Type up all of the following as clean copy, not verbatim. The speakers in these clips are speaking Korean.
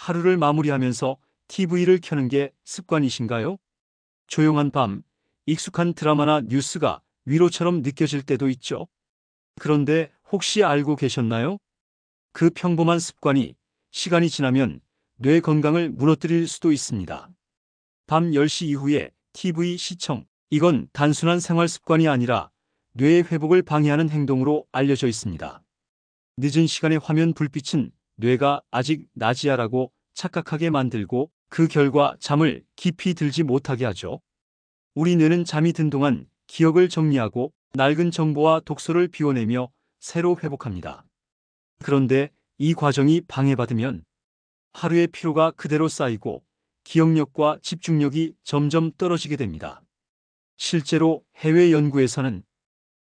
하루를 마무리하면서 TV를 켜는 게 습관이신가요? 조용한 밤, 익숙한 드라마나 뉴스가 위로처럼 느껴질 때도 있죠. 그런데 혹시 알고 계셨나요? 그 평범한 습관이 시간이 지나면 뇌 건강을 무너뜨릴 수도 있습니다. 밤 10시 이후에 TV 시청, 이건 단순한 생활 습관이 아니라 뇌의 회복을 방해하는 행동으로 알려져 있습니다. 늦은 시간의 화면 불빛은 뇌가 아직 낮이야라고 착각하게 만들고 그 결과 잠을 깊이 들지 못하게 하죠. 우리 뇌는 잠이 든 동안 기억을 정리하고 낡은 정보와 독소를 비워내며 새로 회복합니다. 그런데 이 과정이 방해받으면 하루의 피로가 그대로 쌓이고 기억력과 집중력이 점점 떨어지게 됩니다. 실제로 해외 연구에서는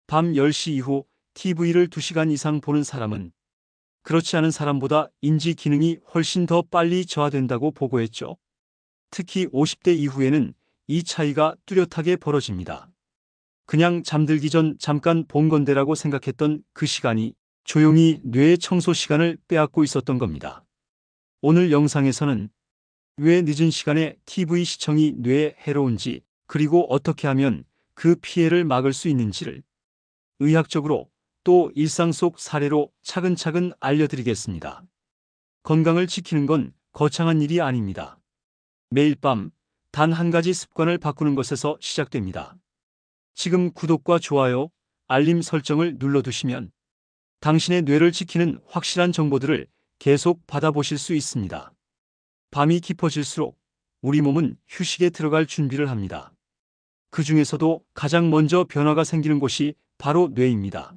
밤 10시 이후 TV를 2시간 이상 보는 사람은 그렇지 않은 사람보다 인지 기능이 훨씬 더 빨리 저하된다고 보고했죠. 특히 50대 이후에는 이 차이가 뚜렷하게 벌어집니다. 그냥 잠들기 전 잠깐 본 건데라고 생각했던 그 시간이 조용히 뇌의 청소 시간을 빼앗고 있었던 겁니다. 오늘 영상에서는 왜 늦은 시간에 TV 시청이 뇌에 해로운지, 그리고 어떻게 하면 그 피해를 막을 수 있는지를 의학적으로 또 일상 속 사례로 차근차근 알려드리겠습니다. 건강을 지키는 건 거창한 일이 아닙니다. 매일 밤 단 한 가지 습관을 바꾸는 것에서 시작됩니다. 지금 구독과 좋아요, 알림 설정을 눌러두시면 당신의 뇌를 지키는 확실한 정보들을 계속 받아보실 수 있습니다. 밤이 깊어질수록 우리 몸은 휴식에 들어갈 준비를 합니다. 그 중에서도 가장 먼저 변화가 생기는 곳이 바로 뇌입니다.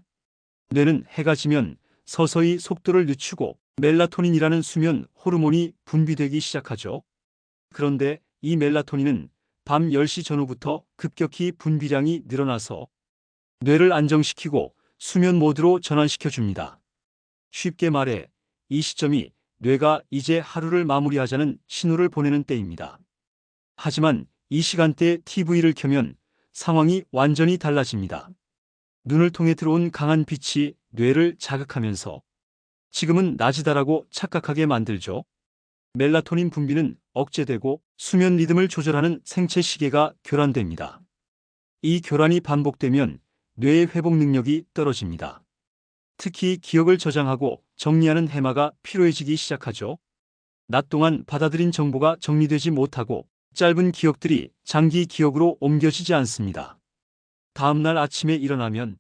뇌는 해가 지면 서서히 속도를 늦추고 멜라토닌이라는 수면 호르몬이 분비되기 시작하죠. 그런데 이 멜라토닌은 밤 10시 전후부터 급격히 분비량이 늘어나서 뇌를 안정시키고 수면 모드로 전환시켜 줍니다. 쉽게 말해 이 시점이 뇌가 이제 하루를 마무리하자는 신호를 보내는 때입니다. 하지만 이 시간대에 TV를 켜면 상황이 완전히 달라집니다. 눈을 통해 들어온 강한 빛이 뇌를 자극하면서 지금은 낮이다라고 착각하게 만들죠. 멜라토닌 분비는 억제되고 수면 리듬을 조절하는 생체 시계가 교란됩니다. 이 교란이 반복되면 뇌의 회복 능력이 떨어집니다. 특히 기억을 저장하고 정리하는 해마가 피로해지기 시작하죠. 낮 동안 받아들인 정보가 정리되지 못하고 짧은 기억들이 장기 기억으로 옮겨지지 않습니다. 다음날 아침에 일어나면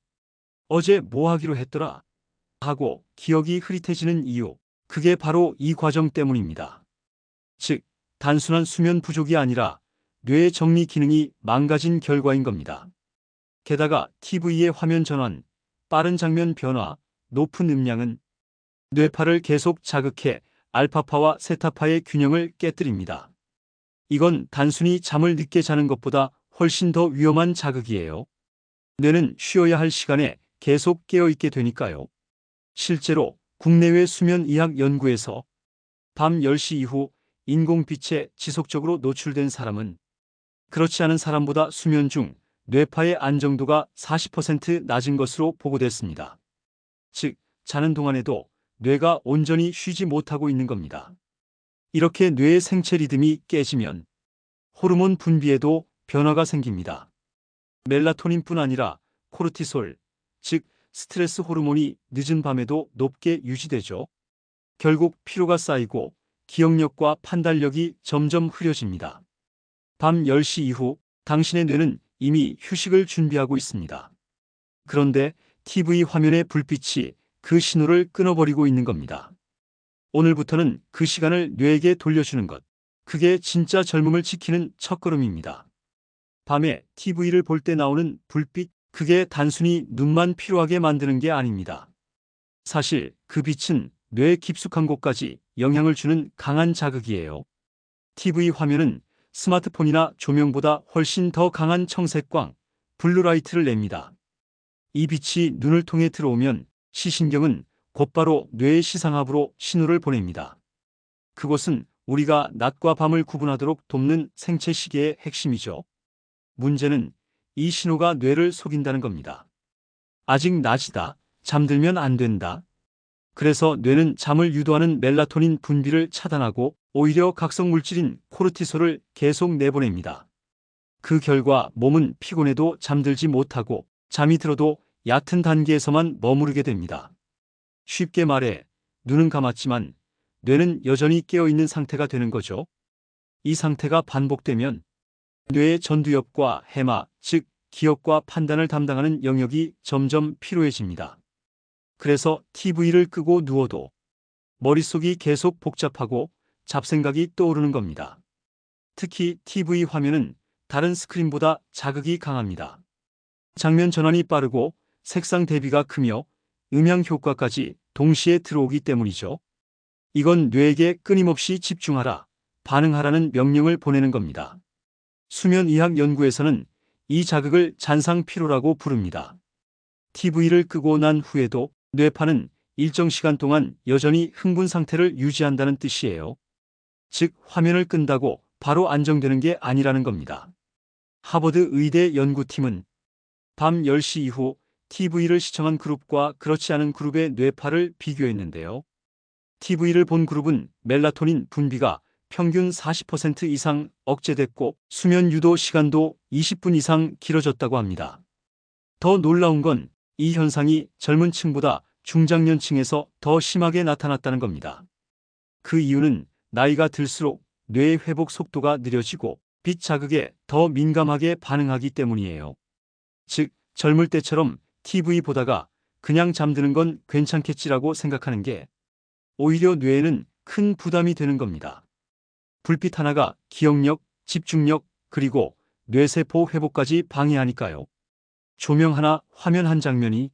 어제 뭐 하기로 했더라 하고 기억이 흐릿해지는 이유, 그게 바로 이 과정 때문입니다. 즉, 단순한 수면 부족이 아니라 뇌의 정리 기능이 망가진 결과인 겁니다. 게다가 TV의 화면 전환, 빠른 장면 변화, 높은 음량은 뇌파를 계속 자극해 알파파와 세타파의 균형을 깨뜨립니다. 이건 단순히 잠을 늦게 자는 것보다 훨씬 더 위험한 자극이에요. 뇌는 쉬어야 할 시간에 계속 깨어있게 되니까요. 실제로 국내외 수면의학 연구에서 밤 10시 이후 인공빛에 지속적으로 노출된 사람은 그렇지 않은 사람보다 수면 중 뇌파의 안정도가 40% 낮은 것으로 보고됐습니다. 즉, 자는 동안에도 뇌가 온전히 쉬지 못하고 있는 겁니다. 이렇게 뇌의 생체 리듬이 깨지면 호르몬 분비에도 변화가 생깁니다. 멜라토닌뿐 아니라 코르티솔, 즉 스트레스 호르몬이 늦은 밤에도 높게 유지되죠. 결국 피로가 쌓이고 기억력과 판단력이 점점 흐려집니다. 밤 10시 이후 당신의 뇌는 이미 휴식을 준비하고 있습니다. 그런데 TV 화면의 불빛이 그 신호를 끊어버리고 있는 겁니다. 오늘부터는 그 시간을 뇌에게 돌려주는 것, 그게 진짜 젊음을 지키는 첫걸음입니다. 밤에 TV를 볼 때 나오는 불빛, 그게 단순히 눈만 피로하게 만드는 게 아닙니다. 사실 그 빛은 뇌 깊숙한 곳까지 영향을 주는 강한 자극이에요. TV 화면은 스마트폰이나 조명보다 훨씬 더 강한 청색광, 블루라이트를 냅니다. 이 빛이 눈을 통해 들어오면 시신경은 곧바로 뇌의 시상하부로 신호를 보냅니다. 그곳은 우리가 낮과 밤을 구분하도록 돕는 생체 시계의 핵심이죠. 문제는 이 신호가 뇌를 속인다는 겁니다. 아직 낮이다, 잠들면 안 된다, 그래서 뇌는 잠을 유도하는 멜라토닌 분비를 차단하고 오히려 각성 물질인 코르티솔을 계속 내보냅니다. 그 결과 몸은 피곤해도 잠들지 못하고 잠이 들어도 얕은 단계에서만 머무르게 됩니다. 쉽게 말해 눈은 감았지만 뇌는 여전히 깨어있는 상태가 되는 거죠. 이 상태가 반복되면 뇌의 전두엽과 해마, 즉 기억과 판단을 담당하는 영역이 점점 피로해집니다. 그래서 TV를 끄고 누워도 머릿속이 계속 복잡하고 잡생각이 떠오르는 겁니다. 특히 TV 화면은 다른 스크린보다 자극이 강합니다. 장면 전환이 빠르고 색상 대비가 크며 음향 효과까지 동시에 들어오기 때문이죠. 이건 뇌에게 끊임없이 집중하라, 반응하라는 명령을 보내는 겁니다. 수면의학 연구에서는 이 자극을 잔상피로라고 부릅니다. TV를 끄고 난 후에도 뇌파는 일정 시간 동안 여전히 흥분 상태를 유지한다는 뜻이에요. 즉, 화면을 끈다고 바로 안정되는 게 아니라는 겁니다. 하버드 의대 연구팀은 밤 10시 이후 TV를 시청한 그룹과 그렇지 않은 그룹의 뇌파를 비교했는데요. TV를 본 그룹은 멜라토닌 분비가 평균 40% 이상 억제됐고 수면 유도 시간도 20분 이상 길어졌다고 합니다. 더 놀라운 건 이 현상이 젊은 층보다 중장년층에서 더 심하게 나타났다는 겁니다. 그 이유는 나이가 들수록 뇌의 회복 속도가 느려지고 빛 자극에 더 민감하게 반응하기 때문이에요. 즉, 젊을 때처럼 TV 보다가 그냥 잠드는 건 괜찮겠지라고 생각하는 게 오히려 뇌에는 큰 부담이 되는 겁니다. 불빛 하나가 기억력, 집중력, 그리고 뇌세포 회복까지 방해하니까요. 조명 하나, 화면 한 장면이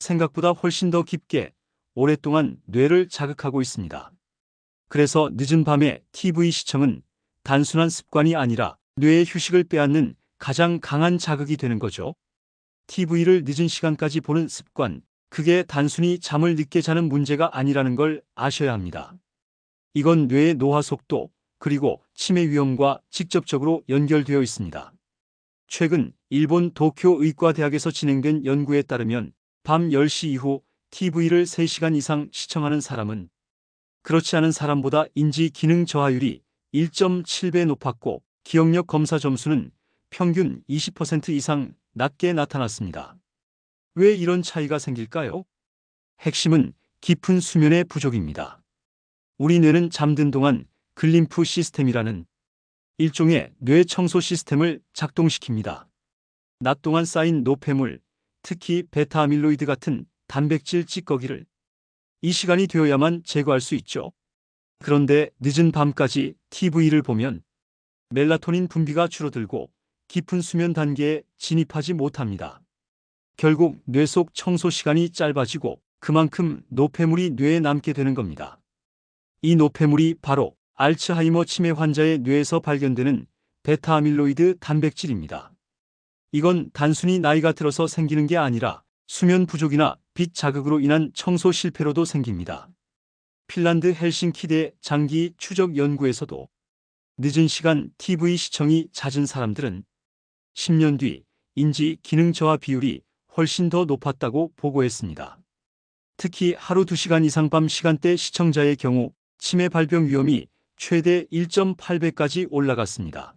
생각보다 훨씬 더 깊게 오랫동안 뇌를 자극하고 있습니다. 그래서 늦은 밤에 TV 시청은 단순한 습관이 아니라 뇌의 휴식을 빼앗는 가장 강한 자극이 되는 거죠. TV를 늦은 시간까지 보는 습관, 그게 단순히 잠을 늦게 자는 문제가 아니라는 걸 아셔야 합니다. 이건 뇌의 노화 속도, 그리고 치매 위험과 직접적으로 연결되어 있습니다. 최근 일본 도쿄 의과대학에서 진행된 연구에 따르면 밤 10시 이후 TV를 3시간 이상 시청하는 사람은 그렇지 않은 사람보다 인지 기능 저하율이 1.7배 높았고 기억력 검사 점수는 평균 20% 이상 낮게 나타났습니다. 왜 이런 차이가 생길까요? 핵심은 깊은 수면의 부족입니다. 우리 뇌는 잠든 동안 글림프 시스템이라는 일종의 뇌 청소 시스템을 작동시킵니다. 낮 동안 쌓인 노폐물, 특히 베타아밀로이드 같은 단백질 찌꺼기를 이 시간이 되어야만 제거할 수 있죠. 그런데 늦은 밤까지 TV를 보면 멜라토닌 분비가 줄어들고 깊은 수면 단계에 진입하지 못합니다. 결국 뇌 속 청소 시간이 짧아지고 그만큼 노폐물이 뇌에 남게 되는 겁니다. 이 노폐물이 바로 알츠하이머 치매 환자의 뇌에서 발견되는 베타아밀로이드 단백질입니다. 이건 단순히 나이가 들어서 생기는 게 아니라 수면 부족이나 빛 자극으로 인한 청소 실패로도 생깁니다. 핀란드 헬싱키대 장기 추적 연구에서도 늦은 시간 TV 시청이 잦은 사람들은 10년 뒤 인지 기능 저하 비율이 훨씬 더 높았다고 보고했습니다. 특히 하루 2시간 이상 밤 시간대 시청자의 경우 치매 발병 위험이 최대 1.8배까지 올라갔습니다.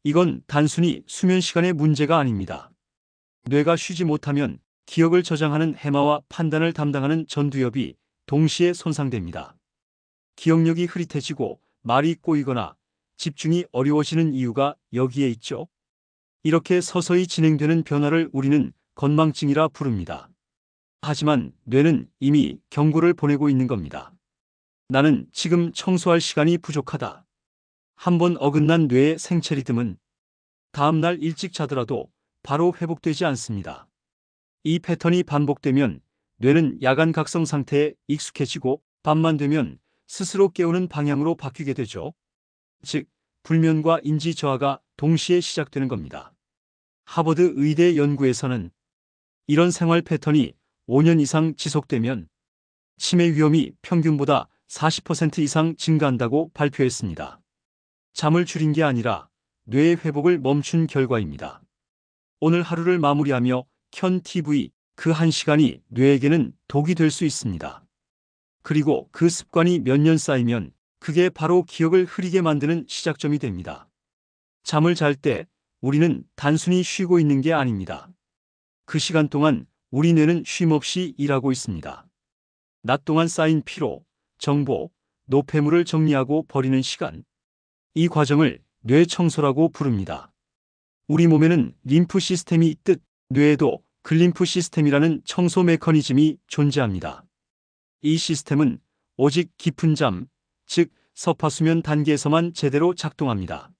이건 단순히 수면 시간의 문제가 아닙니다. 뇌가 쉬지 못하면 기억을 저장하는 해마와 판단을 담당하는 전두엽이 동시에 손상됩니다. 기억력이 흐릿해지고 말이 꼬이거나 집중이 어려워지는 이유가 여기에 있죠. 이렇게 서서히 진행되는 변화를 우리는 건망증이라 부릅니다. 하지만 뇌는 이미 경고를 보내고 있는 겁니다. 나는 지금 청소할 시간이 부족하다. 한번 어긋난 뇌의 생체 리듬은 다음날 일찍 자더라도 바로 회복되지 않습니다. 이 패턴이 반복되면 뇌는 야간 각성 상태에 익숙해지고 밤만 되면 스스로 깨우는 방향으로 바뀌게 되죠. 즉, 불면과 인지 저하가 동시에 시작되는 겁니다. 하버드 의대 연구에서는 이런 생활 패턴이 5년 이상 지속되면 치매 위험이 평균보다 40% 이상 증가한다고 발표했습니다. 잠을 줄인 게 아니라 뇌의 회복을 멈춘 결과입니다. 오늘 하루를 마무리하며 켠 TV 그 한 시간이 뇌에게는 독이 될 수 있습니다. 그리고 그 습관이 몇 년 쌓이면 그게 바로 기억을 흐리게 만드는 시작점이 됩니다. 잠을 잘 때 우리는 단순히 쉬고 있는 게 아닙니다. 그 시간 동안 우리 뇌는 쉼없이 일하고 있습니다. 낮 동안 쌓인 피로, 정보, 노폐물을 정리하고 버리는 시간. 이 과정을 뇌 청소라고 부릅니다. 우리 몸에는 림프 시스템이 있듯 뇌에도 글림프 시스템이라는 청소 메커니즘이 존재합니다. 이 시스템은 오직 깊은 잠, 즉 서파수면 단계에서만 제대로 작동합니다.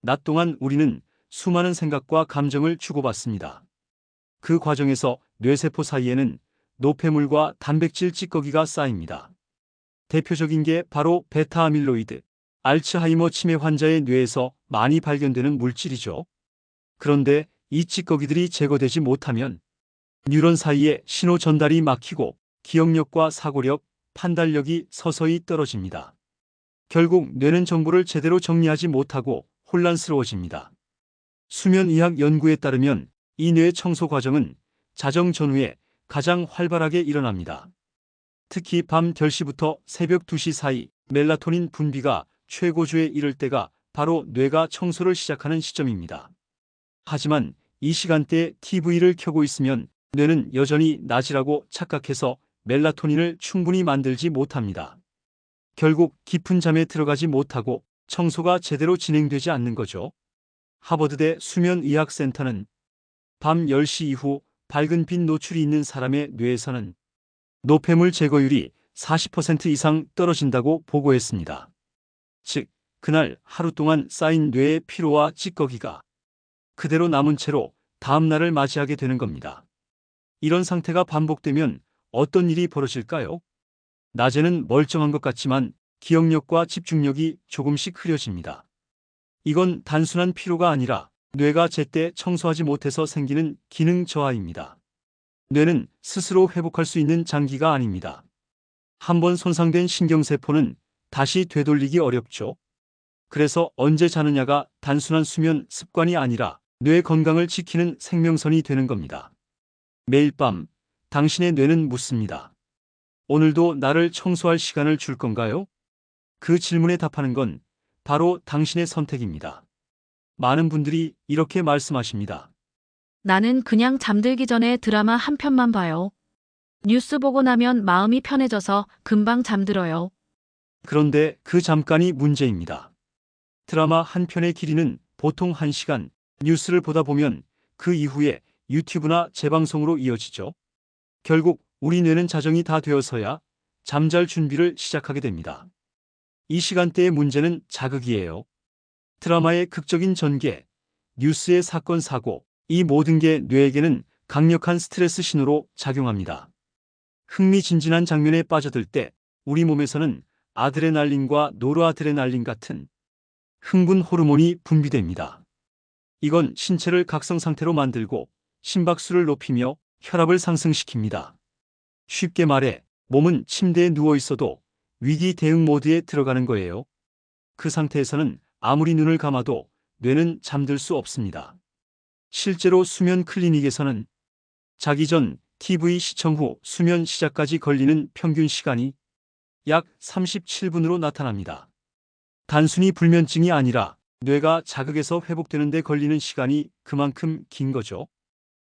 낮 동안 우리는 수많은 생각과 감정을 주고받습니다. 그 과정에서 뇌세포 사이에는 노폐물과 단백질 찌꺼기가 쌓입니다. 대표적인 게 바로 베타 아밀로이드, 알츠하이머 치매 환자의 뇌에서 많이 발견되는 물질이죠. 그런데 이 찌꺼기들이 제거되지 못하면 뉴런 사이에 신호 전달이 막히고 기억력과 사고력, 판단력이 서서히 떨어집니다. 결국 뇌는 정보를 제대로 정리하지 못하고 혼란스러워집니다. 수면의학 연구에 따르면 이 뇌 청소 과정은 자정 전후에 가장 활발하게 일어납니다. 특히 밤 10시부터 새벽 2시 사이 멜라토닌 분비가 최고조에 이를 때가 바로 뇌가 청소를 시작하는 시점입니다. 하지만 이 시간대에 TV를 켜고 있으면 뇌는 여전히 낮이라고 착각해서 멜라토닌을 충분히 만들지 못합니다. 결국 깊은 잠에 들어가지 못하고 청소가 제대로 진행되지 않는 거죠. 하버드대 수면의학센터는 밤 10시 이후 밝은 빛 노출이 있는 사람의 뇌에서는 노폐물 제거율이 40% 이상 떨어진다고 보고했습니다. 즉, 그날 하루 동안 쌓인 뇌의 피로와 찌꺼기가 그대로 남은 채로 다음 날을 맞이하게 되는 겁니다. 이런 상태가 반복되면 어떤 일이 벌어질까요? 낮에는 멀쩡한 것 같지만 기억력과 집중력이 조금씩 흐려집니다. 이건 단순한 피로가 아니라 뇌가 제때 청소하지 못해서 생기는 기능 저하입니다. 뇌는 스스로 회복할 수 있는 장기가 아닙니다. 한번 손상된 신경세포는 다시 되돌리기 어렵죠. 그래서 언제 자느냐가 단순한 수면 습관이 아니라 뇌 건강을 지키는 생명선이 되는 겁니다. 매일 밤 당신의 뇌는 묻습니다. 오늘도 나를 청소할 시간을 줄 건가요? 그 질문에 답하는 건 바로 당신의 선택입니다. 많은 분들이 이렇게 말씀하십니다. 나는 그냥 잠들기 전에 드라마 한 편만 봐요. 뉴스 보고 나면 마음이 편해져서 금방 잠들어요. 그런데 그 잠깐이 문제입니다. 드라마 한 편의 길이는 보통 1시간, 뉴스를 보다 보면 그 이후에 유튜브나 재방송으로 이어지죠. 결국 우리 뇌는 자정이 다 되어서야 잠잘 준비를 시작하게 됩니다. 이 시간대의 문제는 자극이에요. 드라마의 극적인 전개, 뉴스의 사건 사고, 이 모든 게 뇌에게는 강력한 스트레스 신호로 작용합니다. 흥미진진한 장면에 빠져들 때 우리 몸에서는 아드레날린과 노르아드레날린 같은 흥분 호르몬이 분비됩니다. 이건 신체를 각성 상태로 만들고 심박수를 높이며 혈압을 상승시킵니다. 쉽게 말해 몸은 침대에 누워 있어도 위기 대응 모드에 들어가는 거예요. 그 상태에서는 아무리 눈을 감아도 뇌는 잠들 수 없습니다. 실제로 수면 클리닉에서는 자기 전 TV 시청 후 수면 시작까지 걸리는 평균 시간이 약 37분으로 나타납니다. 단순히 불면증이 아니라 뇌가 자극에서 회복되는 데 걸리는 시간이 그만큼 긴 거죠.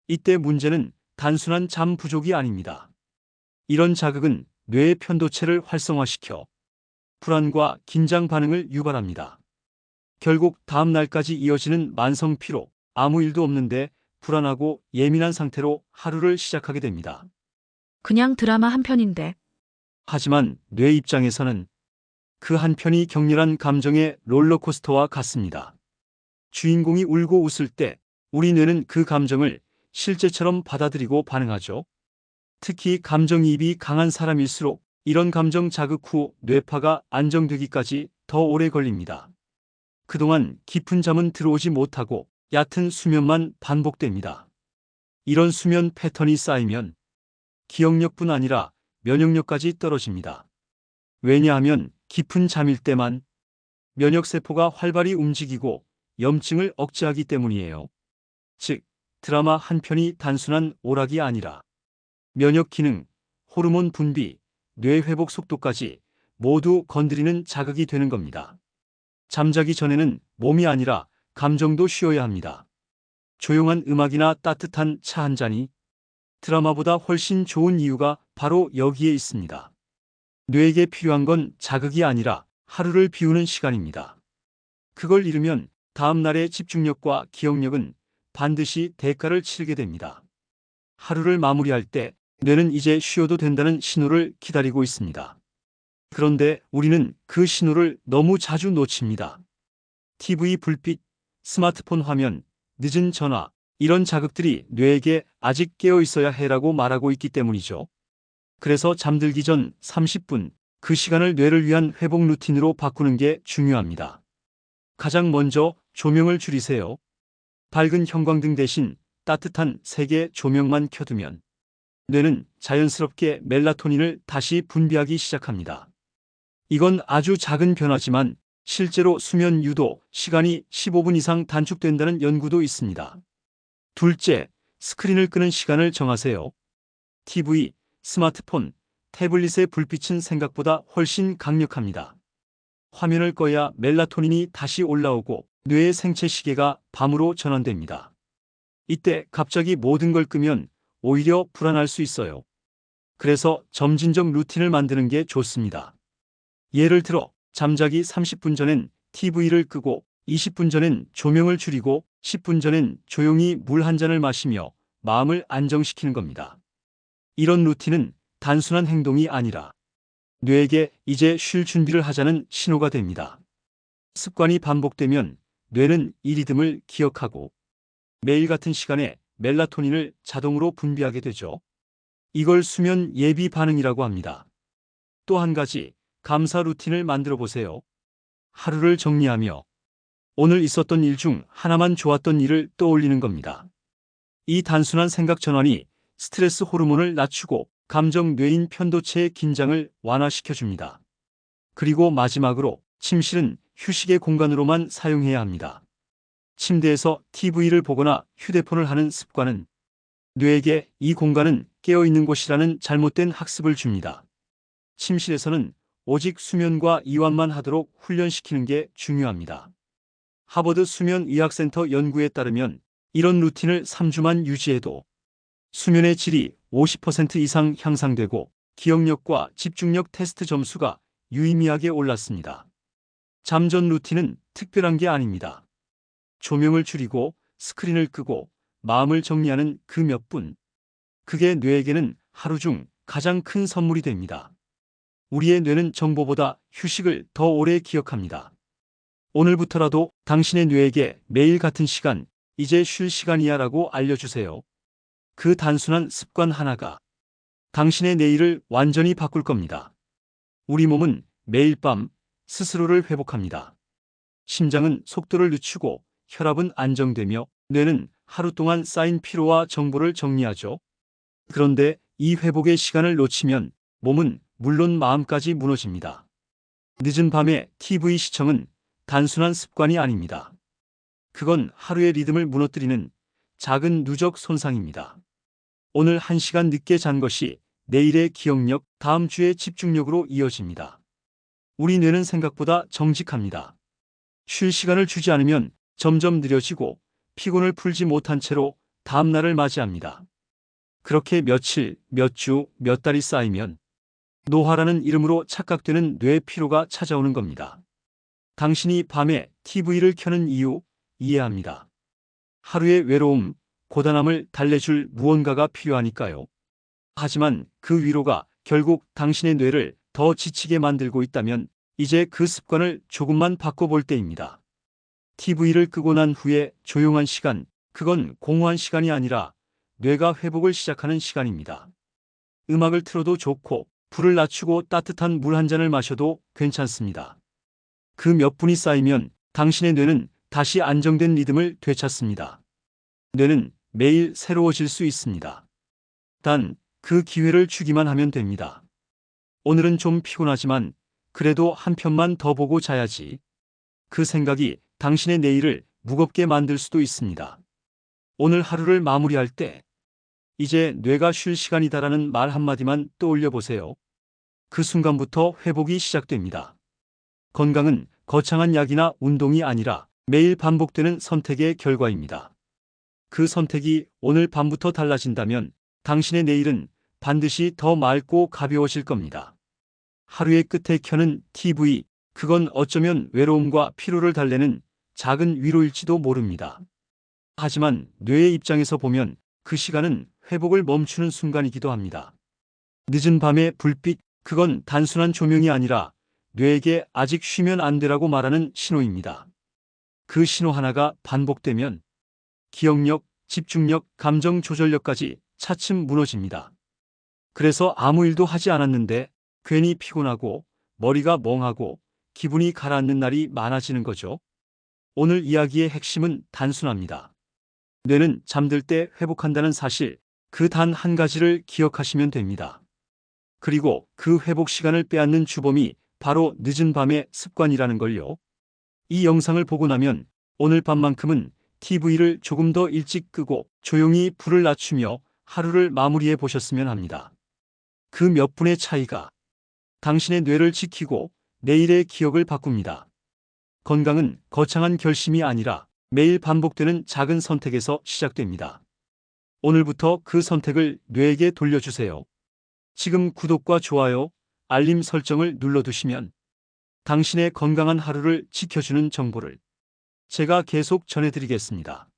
이때 문제는 단순한 잠 부족이 아닙니다. 이런 자극은 뇌의 편도체를 활성화시켜 불안과 긴장 반응을 유발합니다. 결국 다음 날까지 이어지는 만성 피로, 아무 일도 없는데 불안하고 예민한 상태로 하루를 시작하게 됩니다. 그냥 드라마 한 편인데. 하지만 뇌 입장에서는 그 한 편이 격렬한 감정의 롤러코스터와 같습니다. 주인공이 울고 웃을 때 우리 뇌는 그 감정을 실제처럼 받아들이고 반응하죠. 특히 감정이입이 강한 사람일수록 이런 감정 자극 후 뇌파가 안정되기까지 더 오래 걸립니다. 그동안 깊은 잠은 들어오지 못하고 얕은 수면만 반복됩니다. 이런 수면 패턴이 쌓이면 기억력뿐 아니라 면역력까지 떨어집니다. 왜냐하면 깊은 잠일 때만 면역세포가 활발히 움직이고 염증을 억제하기 때문이에요. 즉, 드라마 한 편이 단순한 오락이 아니라 면역 기능, 호르몬 분비, 뇌 회복 속도까지 모두 건드리는 자극이 되는 겁니다. 잠자기 전에는 몸이 아니라 감정도 쉬어야 합니다. 조용한 음악이나 따뜻한 차 한 잔이 드라마보다 훨씬 좋은 이유가 바로 여기에 있습니다. 뇌에게 필요한 건 자극이 아니라 하루를 비우는 시간입니다. 그걸 잃으면 다음 날의 집중력과 기억력은 반드시 대가를 치르게 됩니다. 하루를 마무리할 때 뇌는 이제 쉬어도 된다는 신호를 기다리고 있습니다. 그런데 우리는 그 신호를 너무 자주 놓칩니다. TV 불빛, 스마트폰 화면, 늦은 전화, 이런 자극들이 뇌에게 아직 깨어 있어야 해라고 말하고 있기 때문이죠. 그래서 잠들기 전 30분, 그 시간을 뇌를 위한 회복 루틴으로 바꾸는 게 중요합니다. 가장 먼저 조명을 줄이세요. 밝은 형광등 대신 따뜻한 색의 조명만 켜두면 뇌는 자연스럽게 멜라토닌을 다시 분비하기 시작합니다. 이건 아주 작은 변화지만 실제로 수면 유도 시간이 15분 이상 단축된다는 연구도 있습니다. 둘째, 스크린을 끄는 시간을 정하세요. TV, 스마트폰, 태블릿의 불빛은 생각보다 훨씬 강력합니다. 화면을 꺼야 멜라토닌이 다시 올라오고 뇌의 생체 시계가 밤으로 전환됩니다. 이때 갑자기 모든 걸 끄면 오히려 불안할 수 있어요. 그래서 점진적 루틴을 만드는 게 좋습니다. 예를 들어 잠자기 30분 전엔 TV를 끄고 20분 전엔 조명을 줄이고 10분 전엔 조용히 물 한 잔을 마시며 마음을 안정시키는 겁니다. 이런 루틴은 단순한 행동이 아니라 뇌에게 이제 쉴 준비를 하자는 신호가 됩니다. 습관이 반복되면 뇌는 이 리듬을 기억하고 매일 같은 시간에 멜라토닌을 자동으로 분비하게 되죠. 이걸 수면 예비 반응이라고 합니다. 또 한 가지 감사 루틴을 만들어 보세요. 하루를 정리하며 오늘 있었던 일 중 하나만 좋았던 일을 떠올리는 겁니다. 이 단순한 생각 전환이 스트레스 호르몬을 낮추고 감정 뇌인 편도체의 긴장을 완화시켜줍니다. 그리고 마지막으로 침실은 휴식의 공간으로만 사용해야 합니다. 침대에서 TV를 보거나 휴대폰을 하는 습관은 뇌에게 이 공간은 깨어있는 곳이라는 잘못된 학습을 줍니다. 침실에서는 오직 수면과 이완만 하도록 훈련시키는 게 중요합니다. 하버드 수면의학센터 연구에 따르면 이런 루틴을 3주만 유지해도 수면의 질이 50% 이상 향상되고 기억력과 집중력 테스트 점수가 유의미하게 올랐습니다. 잠 전 루틴은 특별한 게 아닙니다. 조명을 줄이고 스크린을 끄고 마음을 정리하는 그 몇 분. 그게 뇌에게는 하루 중 가장 큰 선물이 됩니다. 우리의 뇌는 정보보다 휴식을 더 오래 기억합니다. 오늘부터라도 당신의 뇌에게 매일 같은 시간, 이제 쉴 시간이야 라고 알려주세요. 그 단순한 습관 하나가 당신의 내일을 완전히 바꿀 겁니다. 우리 몸은 매일 밤 스스로를 회복합니다. 심장은 속도를 늦추고 혈압은 안정되며 뇌는 하루 동안 쌓인 피로와 정보를 정리하죠. 그런데 이 회복의 시간을 놓치면 몸은 물론 마음까지 무너집니다. 늦은 밤에 TV 시청은 단순한 습관이 아닙니다. 그건 하루의 리듬을 무너뜨리는 작은 누적 손상입니다. 오늘 1시간 늦게 잔 것이 내일의 기억력, 다음 주의 집중력으로 이어집니다. 우리 뇌는 생각보다 정직합니다. 쉴 시간을 주지 않으면 점점 느려지고 피곤을 풀지 못한 채로 다음 날을 맞이합니다. 그렇게 며칠, 몇 주, 몇 달이 쌓이면 노화라는 이름으로 착각되는 뇌 피로가 찾아오는 겁니다. 당신이 밤에 TV를 켜는 이유 이해합니다. 하루의 외로움, 고단함을 달래줄 무언가가 필요하니까요. 하지만 그 위로가 결국 당신의 뇌를 더 지치게 만들고 있다면 이제 그 습관을 조금만 바꿔볼 때입니다. TV를 끄고 난 후에 조용한 시간, 그건 공허한 시간이 아니라 뇌가 회복을 시작하는 시간입니다. 음악을 틀어도 좋고 불을 낮추고 따뜻한 물 한 잔을 마셔도 괜찮습니다. 그 몇 분이 쌓이면 당신의 뇌는 다시 안정된 리듬을 되찾습니다. 뇌는 매일 새로워질 수 있습니다. 단, 그 기회를 주기만 하면 됩니다. 오늘은 좀 피곤하지만 그래도 한 편만 더 보고 자야지. 그 생각이 당신의 내일을 무겁게 만들 수도 있습니다. 오늘 하루를 마무리할 때 이제 뇌가 쉴 시간이다라는 말 한마디만 떠올려 보세요. 그 순간부터 회복이 시작됩니다. 건강은 거창한 약이나 운동이 아니라 매일 반복되는 선택의 결과입니다. 그 선택이 오늘 밤부터 달라진다면 당신의 내일은 반드시 더 맑고 가벼워질 겁니다. 하루의 끝에 켜는 TV, 그건 어쩌면 외로움과 피로를 달래는 작은 위로일지도 모릅니다. 하지만 뇌의 입장에서 보면 그 시간은 회복을 멈추는 순간이기도 합니다. 늦은 밤의 불빛, 그건 단순한 조명이 아니라 뇌에게 아직 쉬면 안 되라고 말하는 신호입니다. 그 신호 하나가 반복되면 기억력, 집중력, 감정 조절력까지 차츰 무너집니다. 그래서 아무 일도 하지 않았는데 괜히 피곤하고 머리가 멍하고 기분이 가라앉는 날이 많아지는 거죠. 오늘 이야기의 핵심은 단순합니다. 뇌는 잠들 때 회복한다는 사실, 그 단 한 가지를 기억하시면 됩니다. 그리고 그 회복 시간을 빼앗는 주범이 바로 늦은 밤의 습관이라는 걸요. 이 영상을 보고 나면 오늘 밤만큼은 TV를 조금 더 일찍 끄고 조용히 불을 낮추며 하루를 마무리해 보셨으면 합니다. 그 몇 분의 차이가 당신의 뇌를 지키고 내일의 기억을 바꿉니다. 건강은 거창한 결심이 아니라 매일 반복되는 작은 선택에서 시작됩니다. 오늘부터 그 선택을 뇌에게 돌려주세요. 지금 구독과 좋아요, 알림 설정을 눌러두시면 당신의 건강한 하루를 지켜주는 정보를 제가 계속 전해드리겠습니다.